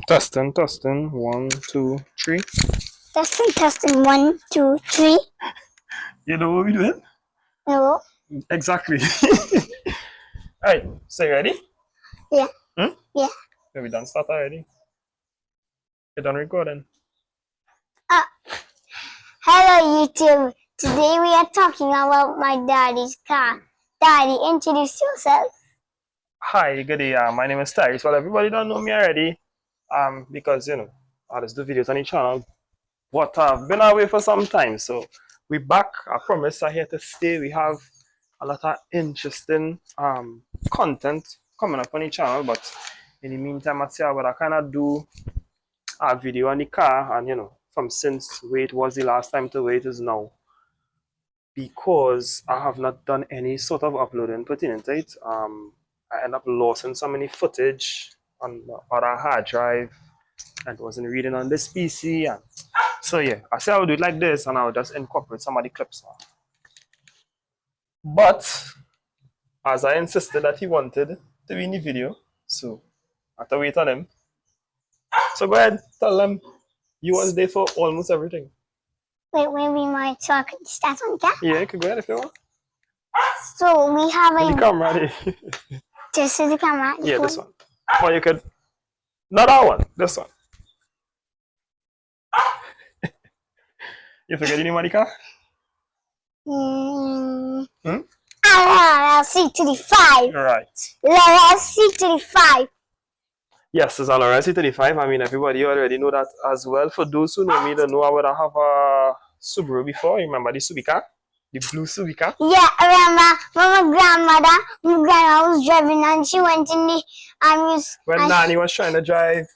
Testing, testing. 1, 2, 3. Testing, testing. 1, 2, 3. You know what we doing? No. Exactly. Alright, so you ready? Yeah. Yeah. Are we done start already? You're done recording? Hello, YouTube. Today we are talking about my daddy's car. Daddy, introduce yourself. Hi, good day. My name is Tyrese. Well, everybody don't know me already. Because I just do videos on the channel. But I've been away for some time, so we back. I promise I'm here to stay. We have a lot of interesting content coming up on the channel, but in the meantime, I say I would kind of do a video on the car, and from since where it was the last time to where it is now, because I have not done any sort of uploading pertinent to it. I end up losing so many footage on a hard drive and wasn't reading on this PC, and so yeah, I said I would do it like this and I would just incorporate some of the clips. But as I insisted that he wanted to be in the video, so I have to wait on him. So go ahead, tell them you was there for almost everything. Wait, maybe my talk starts on that? Yeah, you can go ahead if you want. So we have The camera there. This is the camera. Yeah, this one. Or you could, not that one, this one. You forget the name of the car? Laurel C35. Right. Laurel C35. Yes, it's a Laurel C35. I mean, everybody already know that as well. For those who know me, they know I would have a Subaru before. You remember the Subica? The blue Subica? Yeah, I remember my grandma was driving and she went in the when Nanny was trying to drive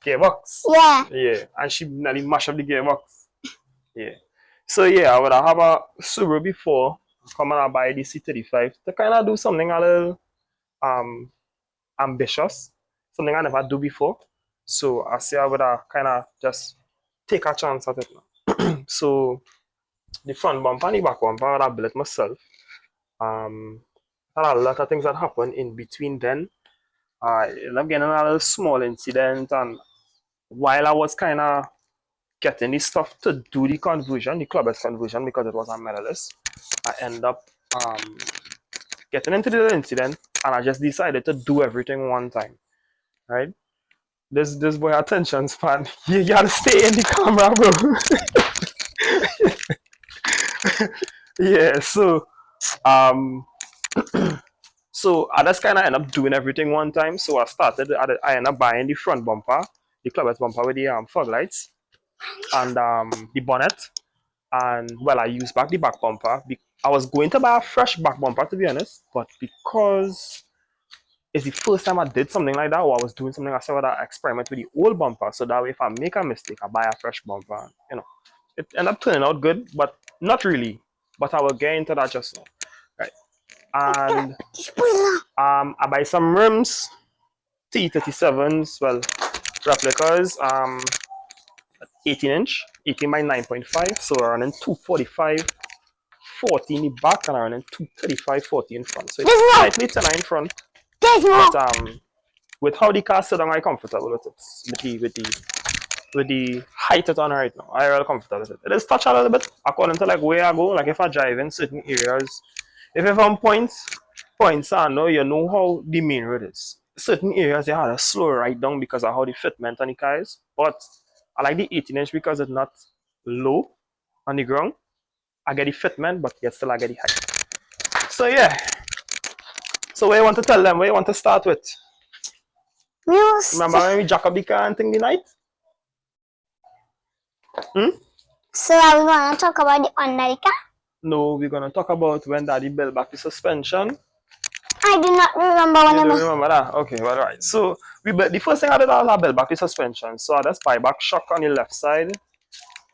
gearbox. Yeah. Yeah, and she nearly mashed up the gearbox. Yeah. So yeah, I would have a Subaru before. Come and buy the C35 to kind of do something a little ambitious, something I never do before. So I say I would kind of just take a chance at it now. So the front bumper and the back bumper I built it myself. There are a lot of things that happened in between then. I ended up getting a little small incident, and while I was kind of getting the stuff to do the conversion, the clubhouse conversion, because it was a medalist, I end up getting into the incident, and I just decided to do everything one time, right? This boy attention span, you gotta stay in the camera, bro. Yeah, so so I just kind of end up doing everything one time. So I end up buying the front bumper, the clubhouse bumper with the fog lights, and the bonnet. And well, I used back the back bumper. I was going to buy a fresh back bumper, to be honest, but because it's the first time I did something like that, or I was doing something, I said I experiment with the old bumper, so that way if I make a mistake, I buy a fresh bumper. It ended up turning out good, but not really. But I will get into that just now, right? And I buy some rims, C37s, well, replicas, 18-inch, 18 by 9.5, so we're running 245, 40 in the back, and I'm running 235, 40 in front. So it's slightly thinner in front, but with how the car sit down, I'm comfortable with it. With the height it's on right now, I'm really comfortable with it. It is touch a little bit according to like where I go. Like if I drive in certain areas, if you're from points, I know you know how the main road is. Certain areas they had a slow ride down because of how the fitment on the car is, but I like the 18-inch because it's not low on the ground. I get the fitment, but yet still I get the height. So yeah. So what you want to tell them? What you want to start with? Remember when we jack up the car and thing the night? So are we going to talk about the under the car? No, we're going to talk about when Daddy built back the suspension. I do not remember when you don't remember that? Okay, well, right. So the first thing I did was I built back the suspension. So I just buy back shock on the left side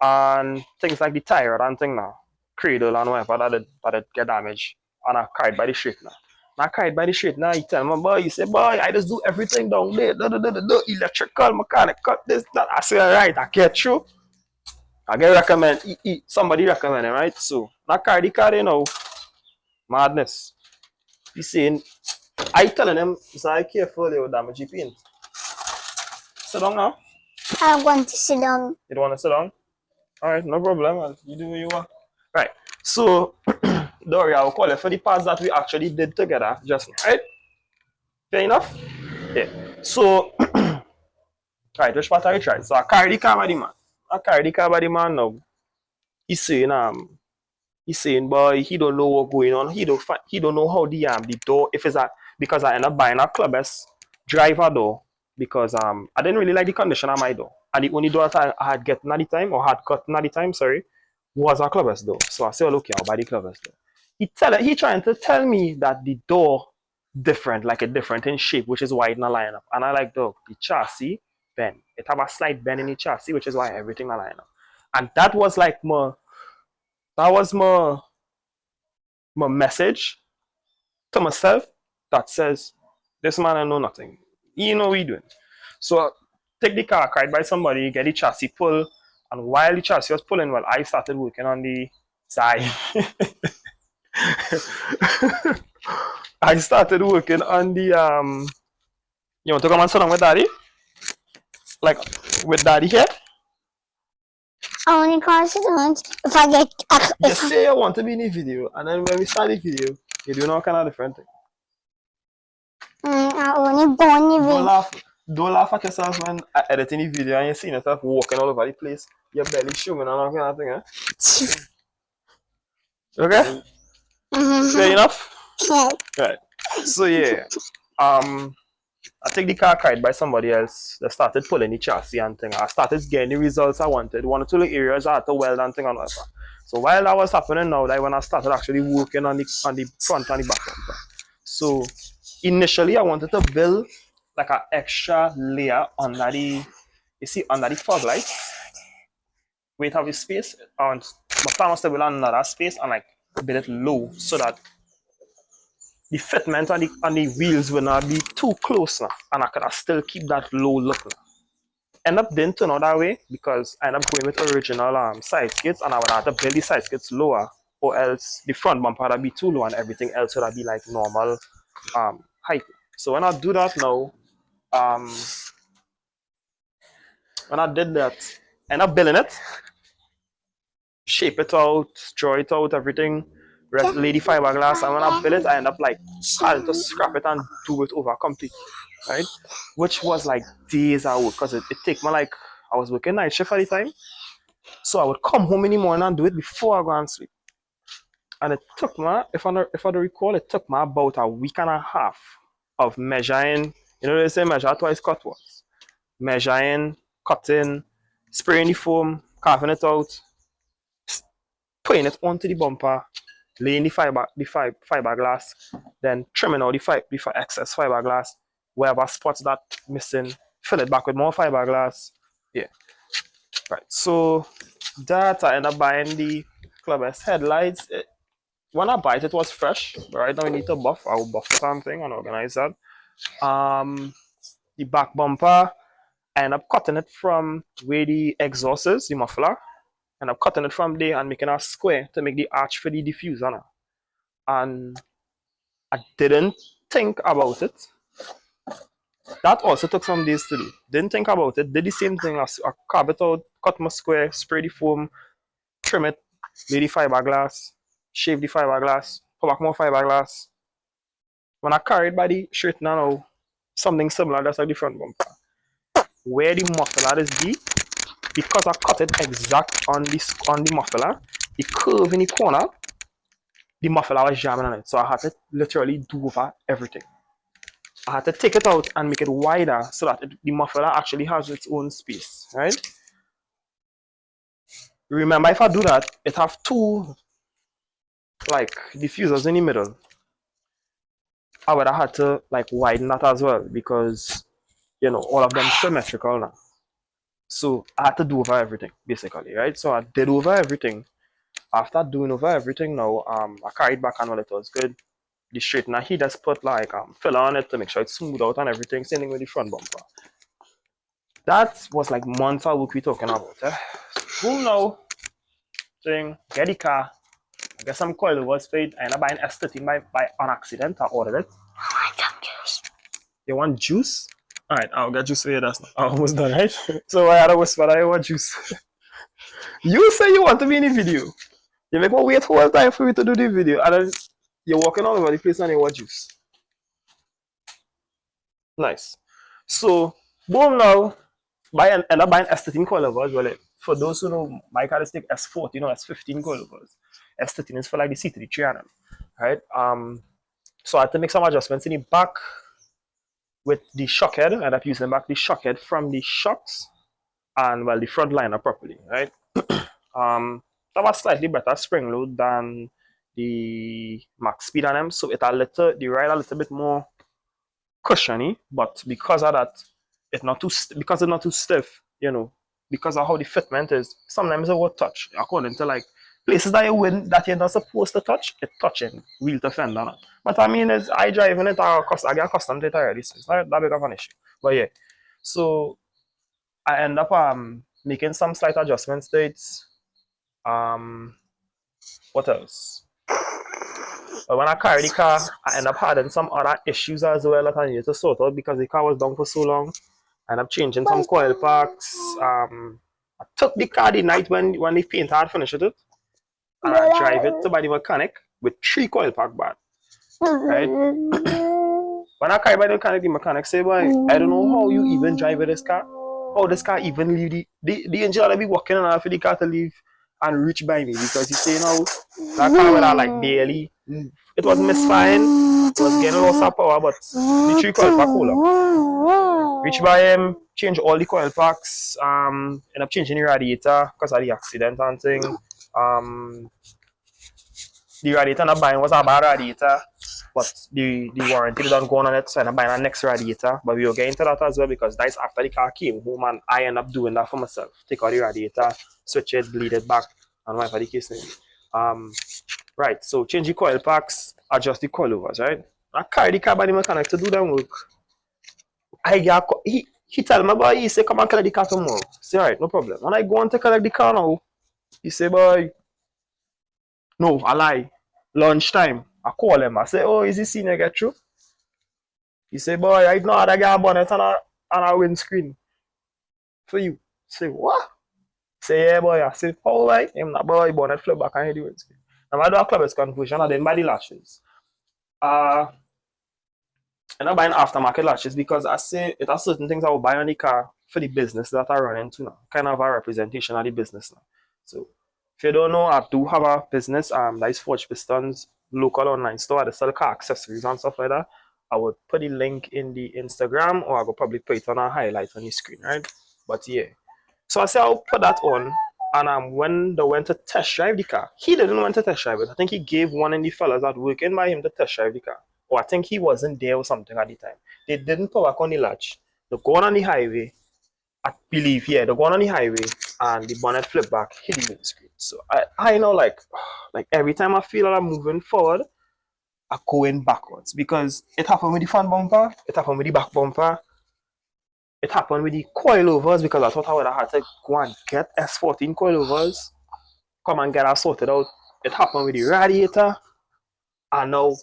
and things like the tire and thing now, cradle and whatever that get damaged, and I carried by the straightener. I carried by the straightener. You tell me, boy, you say, boy, I just do everything down there, electrical, mechanical, this, that. I say, all right, I get through. I get recommend, somebody recommend it, right? So I carry the car, madness. He's saying, I telling him, so I careful, they will damage the paint. Sit down now. I want to sit down. You don't want to sit down? Alright, no problem. You do what you want. Right. So, Dory, I will call it for the parts that we actually did together just now. Right? Fair enough? Yeah. So, right, which part are you trying? So, I carry the car by the man. I carry the car by the man now. He's saying, boy, he don't know what's going on. He don't know how the door, if it's a, because I end up buying a Club S driver door because I didn't really like the condition of my door. And the only door that I had gotten at the time, or had gotten at the time, sorry, was a Club S door. So I said, well, okay, I'll buy the Club S door. He trying to tell me that the door different, like a different in shape, which is why it not line up. And I like, dog, the chassis bend. It have a slight bend in the chassis, which is why everything not line up. And that was like my message to myself that says, this man I know nothing. You know what he doing. So take the car, cried by somebody, get the chassis pull, and while the chassis was pulling, well, I started working on the side. I started working on the you want to come and sit down with daddy? Like with daddy here? I only call sit down if I get. Just say you want to be in the video, and then when we start the video, you do all kind of different things. I only born the video. Don't laugh at yourself when editing the video and you see yourself walking all over the place. Your belly showing and all kind of thing, Okay? Fair enough? Yeah. Right. So yeah. I take the car carried by somebody else. They started pulling the chassis and thing. I started getting the results I wanted. One or two areas I had to weld and thing and whatever. So while that was happening now, that when I started actually working on the front and the back bumper. So initially I wanted to build like an extra layer under the, you see, under the fog lights. We have a space, and my plan was to build another space and like build it low so that the fitment on the wheels will not be too close now, and I could still keep that low look now. End up didn't turn out that way because I ended up going with original side skirts, and I would have to build the side skirts lower, or else the front bumper would be too low and everything else would be like normal height. So when I do that now, when I did that, I end up building it, shape it out, draw it out, everything, lay the fiberglass, and when I build it, I end up like having to scrap it and do it over complete, right? Which was like days I work because it take me like, I was working night shift at the time, so I would come home in the morning and do it before I go and sleep. And it took me, if I recall, it took me about a week and a half of measuring. You know, they say measure twice, cut once. Measuring, cutting, spraying the foam, carving it out, putting it onto the bumper, laying the fiberglass, then trimming out the excess fiberglass, wherever spots that missing, fill it back with more fiberglass. Yeah. Right. So that I end up buying the Club S headlights. When I buy it, it was fresh. But right now we need to buff. I will buff something and organize that. The back bumper, I end up cutting it from where the exhaust is, the muffler. And I'm cutting it from there and making a square to make the arch for the diffuser now. And I didn't think about it. That also took some days to do. Didn't think about it. Did the same thing. I carve it out, cut my square, spray the foam, trim it, lay the fiberglass, shave the fiberglass, put back more fiberglass. When I carried by the shirt now, something similar, just like the front bumper. Where the muffler is deep, because I cut it exact on the muffler, the curve in the corner, the muffler was jamming on it. So I had to literally do over everything. I had to take it out and make it wider so that the muffler actually has its own space, right? Remember, if I do that, it have two like diffusers in the middle. I would have had to like widen that as well because, you know, all of them symmetrical now. So I had to do over everything basically, right? So I did over everything. After doing over everything now, I carried back and all it was good. The straightener, he just put like filler on it to make sure it's smooth out and everything. Same thing with the front bumper. That was like months of work we talking about. Who know? Thing, get the car, get some coilovers fade. I ended up buying S13 by on accident. I ordered it. I want juice. You want juice? Alright, I'll get juice for you. That's almost done, right? So I had a whisper that I want juice. You say you want to be in the video. You make me wait whole time for me to do the video, and then you're walking all over the place and you want juice. Nice. So, boom now. End up buying S13 coilovers. Well, like, for those who know, my car is take S14 or S15 coilovers. S13 is for like the C35, right? So I had to make some adjustments in the back with the shock head. I ended up using back the shock head from the shocks and well the front liner properly, right? That was slightly better spring load than the max speed on them, so it the ride a little bit more cushiony, but because of that, it's not too stiff, because of how the fitment is. Sometimes it will touch according to like places that you're not supposed to touch, it touching wheel to fender. But I mean, I driving it, I get accustomed to it already, so it's not that big of an issue. But yeah, so I end up making some slight adjustments to it. What else? But when I carry the car, I end up having some other issues as well that I needed to sort out because the car was down for so long. I ended up changing some coil packs. I took the car the night when the painter had finished it, and I drive it to by the mechanic with 3 coil pack bad. Right? When I carry by the mechanic say, boy, I don't know how you even drive with this car. How this car even leave the engine will be working on for the car to leave and reach by me, because you say now that car will like barely move. It was misfiring, it was getting lots of power, but the 3 coil pack hold up. Reach by him, change all the coil packs, end up changing the radiator because of the accident and thing. The radiator I'm buying was a bad radiator, but the warranty didn't go on it, so I'm buying a next radiator. But we will get into that as well because that's after the car came home and I end up doing that for myself. Take out the radiator, switch it, bleed it back, and whatever the case may be. Right, so change the coil packs, adjust the coilovers, right? I carry the car by the mechanic to do that work. He tell me, boy, he say, come and collect the car tomorrow. Say, all right, no problem. When I go on to collect the car now, he say, boy, no, I lie. Lunchtime, I call him. I say, oh, is he senior get through? He say, boy, I know how to get a bonnet and a windscreen for you. I say, what? Say, yeah, boy. I say, all right. Him not boy, bonnet flip back and hit the windscreen. Now, I do a club's confusion and then buy the lashes. I'm not buying aftermarket lashes because I say it has certain things I will buy on the car for the business that I run into now. Kind of a representation of the business now. So, if you don't know, I do have a business that is Forge Pistons, local online store. I sell car accessories and stuff like that. I would put the link in the Instagram, or I will probably put it on a highlight on the screen, right? But yeah. So I said I'll put that on, and when they went to test drive the car, he didn't want to test drive it. I think he gave one of the fellas that working by him to test drive the car. Or I think he wasn't there or something at the time. They didn't put back on the latch. They go on the highway. I believe, yeah, they go on the highway and the bonnet flip back, hit the windscreen. So I know like every time I feel that I'm moving forward, I'm going backwards because it happened with the front bumper, it happened with the back bumper, it happened with the coilovers because I thought I would have had to go and get S14 coilovers, come and get that sorted out. It happened with the radiator, and now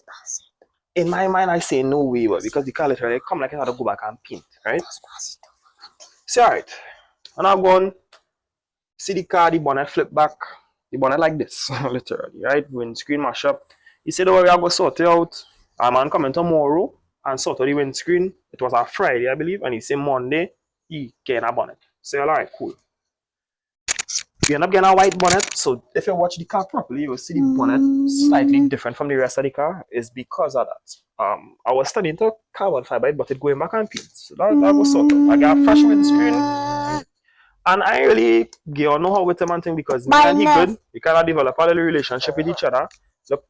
in my mind I say no way, but because the car literally come like I had to go back and paint, right? So alright, and I'm going see the car, the bonnet flip back, the bonnet like this, literally, right? Windscreen mash up. He said, oh, we are going to sort it out. A man coming tomorrow and sort out the windscreen. It was a Friday, I believe, and he said Monday, he get a bonnet. So alright, cool. We end up getting a white bonnet, so if you watch the car properly, you will see the bonnet slightly different from the rest of the car. It's because of that. I was studying to carbon fiber, but it going back and paint. So that was sort of. I got a fresh windscreen. And I really get on know how with him and thing because me and he good. We kind of develop a little relationship with each other.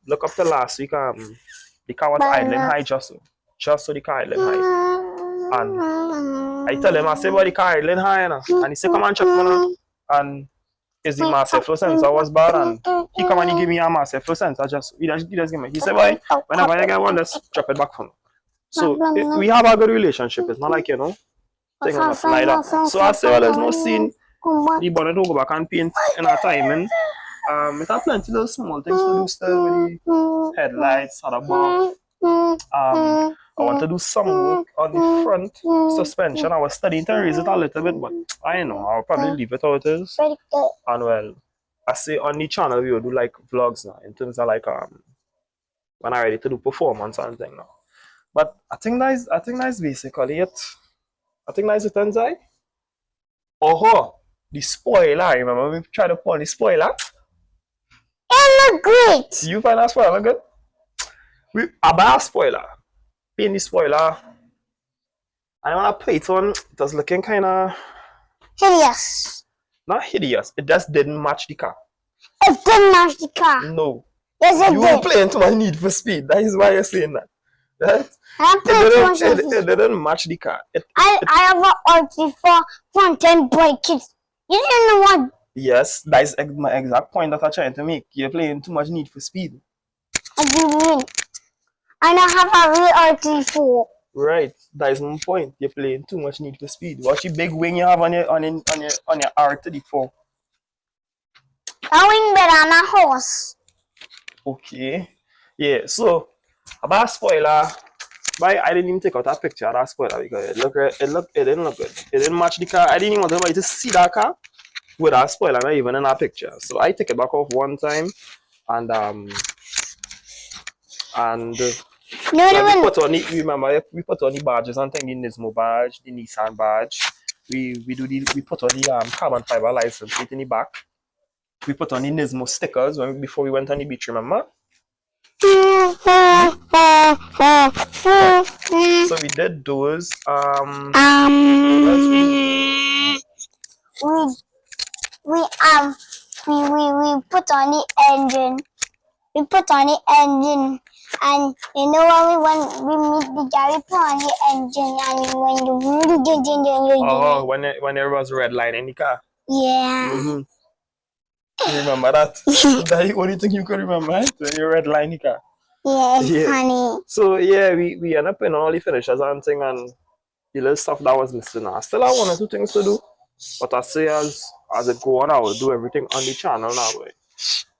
Look up to last week, the car was idling high just so the car idling high. And I tell him, I say, well, the car idling high, and he say, come and check me. And is the massive flow sensor was bad, and he come and he give me a massive flow sensor. He just give me. He said, boy, whenever I get one, just drop it back for me. So we have a good relationship. It's not like, thing on the slide up. So I say, well, there's no scene. The bonnet will go back and paint in our timing. It has plenty of small things to do still with the headlights, or the bar. I want to do some work on the front suspension. I was studying to raise it a little bit, but I know I'll probably leave it how it is. And well, I say on the channel we will do like vlogs now in terms of like when I'm ready to do performance and thing now. But I think that's basically it. I think that's it, Tenzai. Oh, the spoiler. Remember we tried to pull the spoiler? It look great. You find that spoiler good? I buy a spoiler. Paint the spoiler. I want to put it on. It was looking kind of hideous. Not hideous. It just didn't match the car. It didn't match the car. No. Yes, it you did. were playing too much Need for Speed. That is why you're saying that. Right? It didn't match the car. I have an RT4 front end bike. You didn't know what? Yes, that is my exact point that I'm trying to make. You're playing too much Need for Speed. What do you mean? And I have a real RT4. Right, that is my point. You're playing too much Need for Speed. What's the big wing you have on your R34? A wing better than a horse. Okay. Yeah, so about spoiler, but I didn't even take out that picture of that spoiler because it didn't look good. It didn't match the car. I didn't even want anybody to see that car with that spoiler, not even in that picture. So I take it back off one time and we put on the badges and thing, the Nismo badge, the Nissan badge. We put on the carbon fiber license plate in the back. We put on the Nismo stickers before we went on the beach, remember? So we did those. We put on the engine. We put on the engine, and you know when we meet the guy, we put on the engine, and when there was red line in the car. Yeah. Mm-hmm. You remember that? That's the only thing you could remember, right? When you red line the car. Yeah, it's funny. So yeah, we ended up in all the finishes and thing, and the little stuff that was missing. I still have one or two things to do, but I say as it go on, I will do everything on the channel now.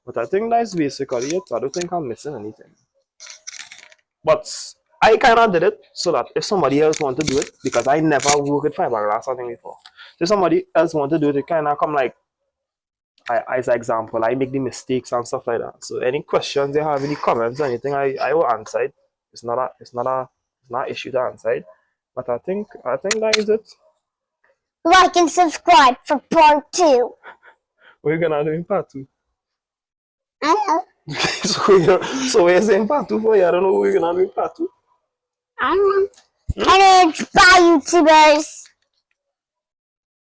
But I think that's basically it. I don't think I'm missing anything. But I kind of did it so that if somebody else want to do it, because I never worked with fiberglass or something before. If somebody else want to do it, it kind of come like, as an example, I make the mistakes and stuff like that. So any questions they have, any comments or anything, I will answer it. It's not an issue to answer it. But I think that is it. Like and subscribe for part 2. What are you gonna do in part 2? I know. so we're saying part 2 for you. I don't know what we're gonna do in part 2. I don't know. Bye, YouTubers.